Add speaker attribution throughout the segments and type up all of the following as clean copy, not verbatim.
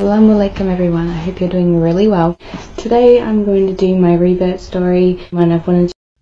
Speaker 1: Assalamu alaikum everyone, I hope you're doing really well. Today I'm going to do my rebirth story when I've wanted to...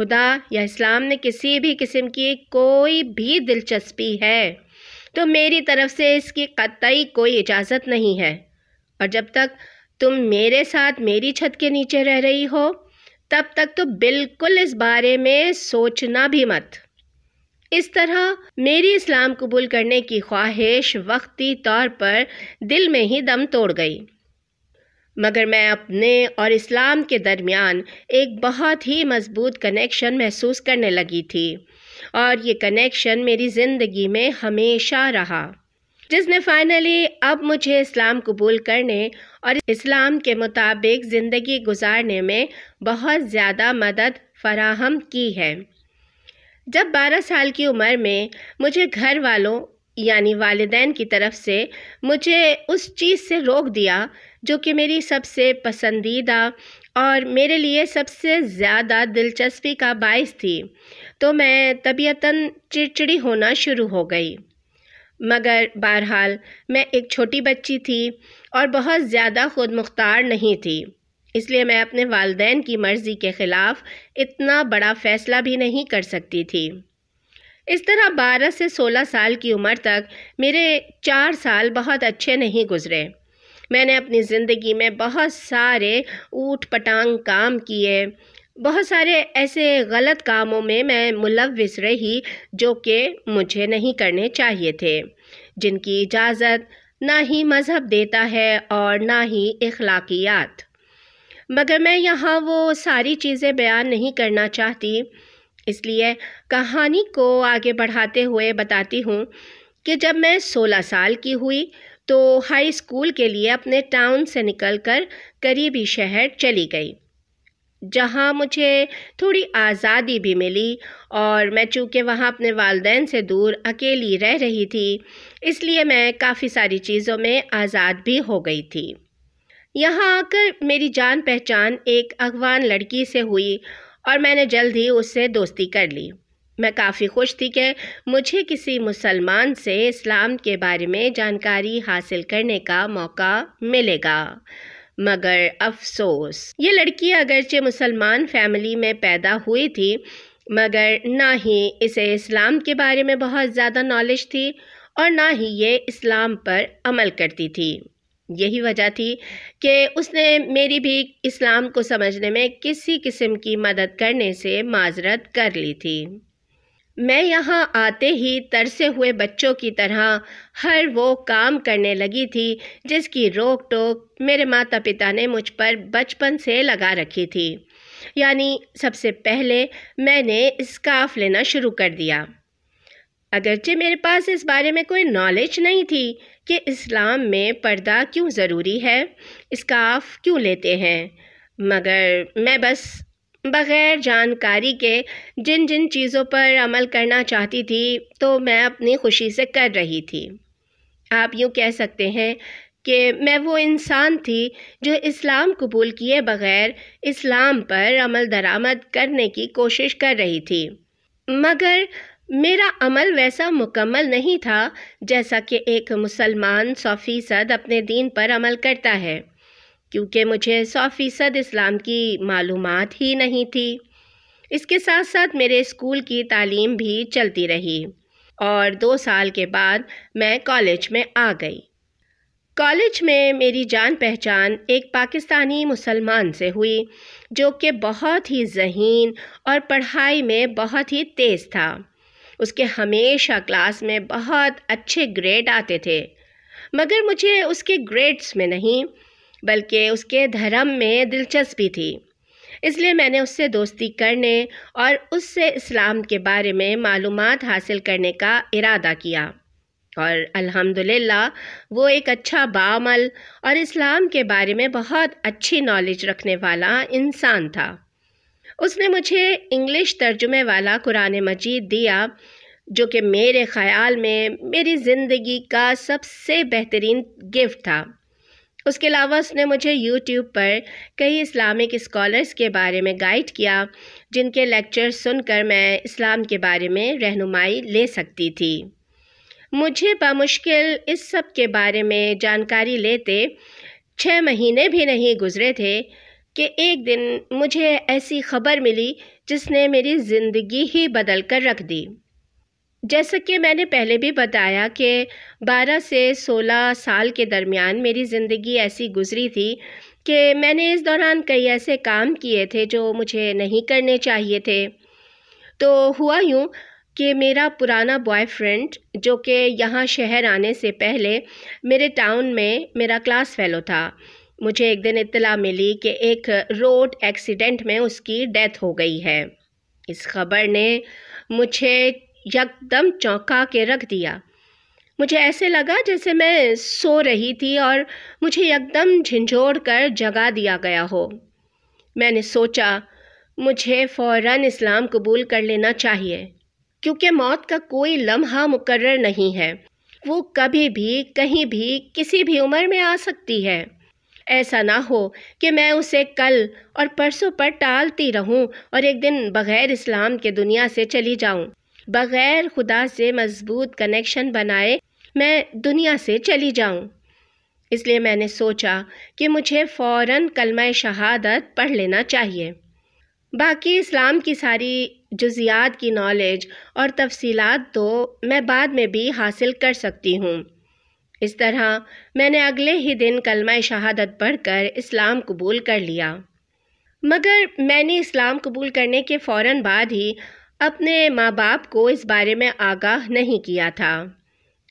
Speaker 2: خدا یا اسلام میں کسی بھی قسم کی کوئی بھی دلچسپی ہے تو میری طرف سے اس کی قطعی کوئی اجازت نہیں ہے، اور جب تک تم میرے ساتھ میری چھت کے نیچے رہ رہی ہو تب تک تو بالکل اس بارے میں سوچنا بھی مت۔ اس طرح میری اسلام قبول کرنے کی خواہش وقتی طور پر دل میں ہی دم توڑ گئی، مگر میں اپنے اور اسلام کے درمیان ایک بہت ہی مضبوط کنیکشن محسوس کرنے لگی تھی، اور یہ کنیکشن میری زندگی میں ہمیشہ رہا، جس نے فائنلی اب مجھے اسلام قبول کرنے اور اسلام کے مطابق زندگی گزارنے میں بہت زیادہ مدد فراہم کی ہے۔ جب 12 سال کی عمر میں مجھے گھر والوں یعنی والدین کی طرف سے مجھے اس چیز سے روک دیا جو کہ میری سب سے پسندیدہ اور میرے لیے سب سے زیادہ دلچسپی کا باعث تھی، تو میں طبیعتاً چڑچڑی ہونا شروع ہو گئی، مگر بہرحال میں ایک چھوٹی بچی تھی اور بہت زیادہ خود مختار نہیں تھی، اس لیے میں اپنے والدین کی مرضی کے خلاف اتنا بڑا فیصلہ بھی نہیں کر سکتی تھی۔ اس طرح 12 سے 16 سال کی عمر تک میرے 4 سال بہت اچھے نہیں گزرے۔ میں نے اپنی زندگی میں بہت سارے اوٹ پٹانگ کام کیے، بہت سارے ایسے غلط کاموں میں ملوث رہی جو کہ مجھے نہیں کرنے چاہیے تھے، جن کی اجازت نہ ہی مذہب دیتا ہے اور نہ ہی اخلاقیات، مگر میں یہاں وہ ساری چیزیں بیان نہیں کرنا چاہتی، اس لیے کہانی کو آگے بڑھاتے ہوئے بتاتی ہوں کہ جب میں 16 سال کی ہوئی تو ہائی اسکول کے لیے اپنے ٹاؤن سے نکل کر قریبی شہر چلی گئی، جہاں مجھے تھوڑی آزادی بھی ملی، اور میں چونکہ وہاں اپنے والدین سے دور اکیلی رہ رہی تھی اس لیے میں کافی ساری چیزوں میں آزاد بھی ہو گئی تھی۔ یہاں آ کر میری جان پہچان ایک افغان لڑکی سے ہوئی اور میں نے جلد ہی اس سے دوستی کر لی۔ میں کافی خوش تھی کہ مجھے کسی مسلمان سے اسلام کے بارے میں جانکاری حاصل کرنے کا موقع ملے گا، مگر افسوس یہ لڑکی اگرچہ مسلمان فیملی میں پیدا ہوئی تھی مگر نہ ہی اسے اسلام کے بارے میں بہت زیادہ نالج تھی اور نہ ہی یہ اسلام پر عمل کرتی تھی۔ یہی وجہ تھی کہ اس نے میری بھی اسلام کو سمجھنے میں کسی قسم کی مدد کرنے سے معذرت کر لی تھی۔ میں یہاں آتے ہی ترسے ہوئے بچوں کی طرح ہر وہ کام کرنے لگی تھی جس کی روک ٹوک میرے ماتا پتا نے مجھ پر بچپن سے لگا رکھی تھی، یعنی سب سے پہلے میں نے اسکارف لینا شروع کر دیا، اگرچہ میرے پاس اس بارے میں کوئی نالج نہیں تھی کہ اسلام میں پردہ کیوں ضروری ہے، اسکارف کیوں لیتے ہیں، مگر میں بس بغیر جانکاری کے جن جن چیزوں پر عمل کرنا چاہتی تھی تو میں اپنی خوشی سے کر رہی تھی۔ آپ یوں کہہ سکتے ہیں کہ میں وہ انسان تھی جو اسلام قبول کیے بغیر اسلام پر عمل درآمد کرنے کی کوشش کر رہی تھی، مگر میرا عمل ویسا مکمل نہیں تھا جیسا کہ ایک مسلمان 100% اپنے دین پر عمل کرتا ہے، کیونکہ مجھے 100% اسلام کی معلومات ہی نہیں تھی۔ اس کے ساتھ ساتھ میرے اسکول کی تعلیم بھی چلتی رہی، اور 2 سال کے بعد میں کالج میں آ گئی۔ کالج میں میری جان پہچان ایک پاکستانی مسلمان سے ہوئی جو کہ بہت ہی ذہین اور پڑھائی میں بہت ہی تیز تھا۔ اس کے ہمیشہ کلاس میں بہت اچھے گریڈ آتے تھے، مگر مجھے اس کے گریڈز میں نہیں بلکہ اس کے دھرم میں دلچسپی تھی، اس لیے میں نے اس سے دوستی کرنے اور اس سے اسلام کے بارے میں معلومات حاصل کرنے کا ارادہ کیا، اور الحمدللہ وہ ایک اچھا باعمل اور اسلام کے بارے میں بہت اچھی نالج رکھنے والا انسان تھا۔ اس نے مجھے انگلش ترجمے والا قرآن مجید دیا جو کہ میرے خیال میں میری زندگی کا سب سے بہترین گفٹ تھا۔ اس کے علاوہ اس نے مجھے یوٹیوب پر کئی اسلامک اسکالرز کے بارے میں گائیڈ کیا جن کے لیکچر سن کر میں اسلام کے بارے میں رہنمائی لے سکتی تھی۔ مجھے بمشکل اس سب کے بارے میں جانکاری لیتے 6 مہینے بھی نہیں گزرے تھے کہ ایک دن مجھے ایسی خبر ملی جس نے میری زندگی ہی بدل کر رکھ دی۔ جیسا کہ میں نے پہلے بھی بتایا کہ 12 سے 16 سال کے درمیان میری زندگی ایسی گزری تھی کہ میں نے اس دوران کئی ایسے کام کیے تھے جو مجھے نہیں کرنے چاہیے تھے۔ تو ہوا یوں کہ میرا پرانا بوائے فرینڈ، جو کہ یہاں شہر آنے سے پہلے میرے ٹاؤن میں میرا کلاس فیلو تھا، مجھے ایک دن اطلاع ملی کہ ایک روڈ ایکسیڈنٹ میں اس کی ڈیتھ ہو گئی ہے۔ اس خبر نے مجھے یکدم چونکا کے رکھ دیا۔ مجھے ایسے لگا جیسے میں سو رہی تھی اور مجھے یکدم جھنجھوڑ کر جگا دیا گیا ہو۔ میں نے سوچا مجھے فوراً اسلام قبول کر لینا چاہیے، کیونکہ موت کا کوئی لمحہ مقرر نہیں ہے، وہ کبھی بھی کہیں بھی کسی بھی عمر میں آ سکتی ہے۔ ایسا نہ ہو کہ میں اسے کل اور پرسوں پر ٹالتی رہوں اور ایک دن بغیر اسلام کے دنیا سے چلی جاؤں، بغیر خدا سے مضبوط کنیکشن بنائے میں دنیا سے چلی جاؤں۔ اس لیے میں نے سوچا کہ مجھے فوراً کلمہ شہادت پڑھ لینا چاہیے۔ باقی اسلام کی ساری جزیات کی نالج اور تفصیلات تو میں بعد میں بھی حاصل کر سکتی ہوں۔ اس طرح میں نے اگلے ہی دن کلمہ شہادت پڑھ کر اسلام قبول کر لیا۔ مگر میں نے اسلام قبول کرنے کے فوراً بعد ہی اپنے ماں باپ کو اس بارے میں آگاہ نہیں کیا تھا۔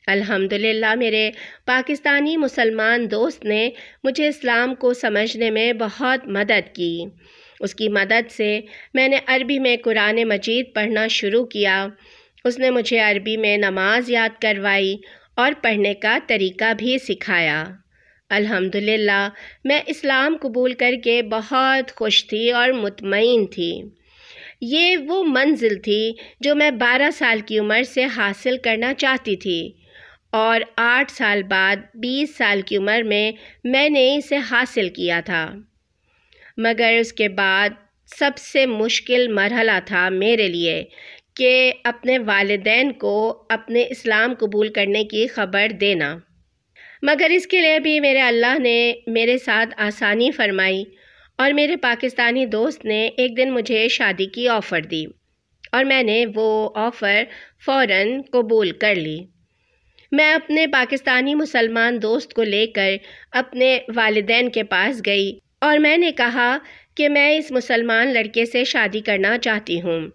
Speaker 2: الحمدللہ میرے پاکستانی مسلمان دوست نے مجھے اسلام کو سمجھنے میں بہت مدد کی۔ اس کی مدد سے میں نے عربی میں قرآن مجید پڑھنا شروع کیا۔ اس نے مجھے عربی میں نماز یاد کروائی اور پڑھنے کا طریقہ بھی سکھایا۔ الحمدللہ میں اسلام قبول کر کے بہت خوش تھی اور مطمئن تھی۔ یہ وہ منزل تھی جو میں 12 سال کی عمر سے حاصل کرنا چاہتی تھی، اور 8 سال بعد 20 سال کی عمر میں نے اسے حاصل کیا تھا۔ مگر اس کے بعد سب سے مشکل مرحلہ تھا میرے لیے کہ اپنے والدین کو اپنے اسلام قبول کرنے کی خبر دینا۔ مگر اس کے لیے بھی میرے اللہ نے میرے ساتھ آسانی فرمائی، اور میرے پاکستانی دوست نے ایک دن مجھے شادی کی آفر دی، اور میں نے وہ آفر فوراً قبول کر لی۔ میں اپنے پاکستانی مسلمان دوست کو لے کر اپنے والدین کے پاس گئی اور میں نے کہا کہ میں اس مسلمان لڑکے سے شادی کرنا چاہتی ہوں۔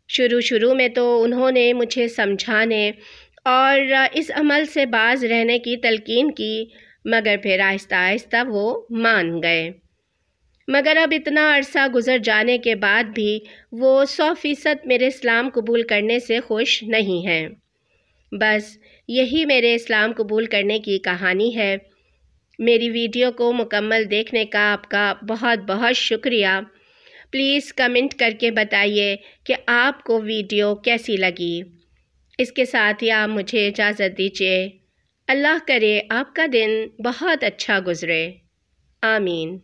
Speaker 2: شروع میں تو انہوں نے مجھے سمجھانے اور اس عمل سے باز رہنے کی تلقین کی، مگر پھر آہستہ آہستہ وہ مان گئے۔ مگر اب اتنا عرصہ گزر جانے کے بعد بھی وہ 100% میرے اسلام قبول کرنے سے خوش نہیں ہیں۔ بس یہی میرے اسلام قبول کرنے کی کہانی ہے۔ میری ویڈیو کو مکمل دیکھنے کا آپ کا بہت بہت شکریہ۔ پلیز کمنٹ کر کے بتائیے کہ آپ کو ویڈیو کیسی لگی۔ اس کے ساتھ ہی آپ مجھے اجازت دیجیے۔ اللہ کرے آپ کا دن بہت اچھا گزرے۔ آمین۔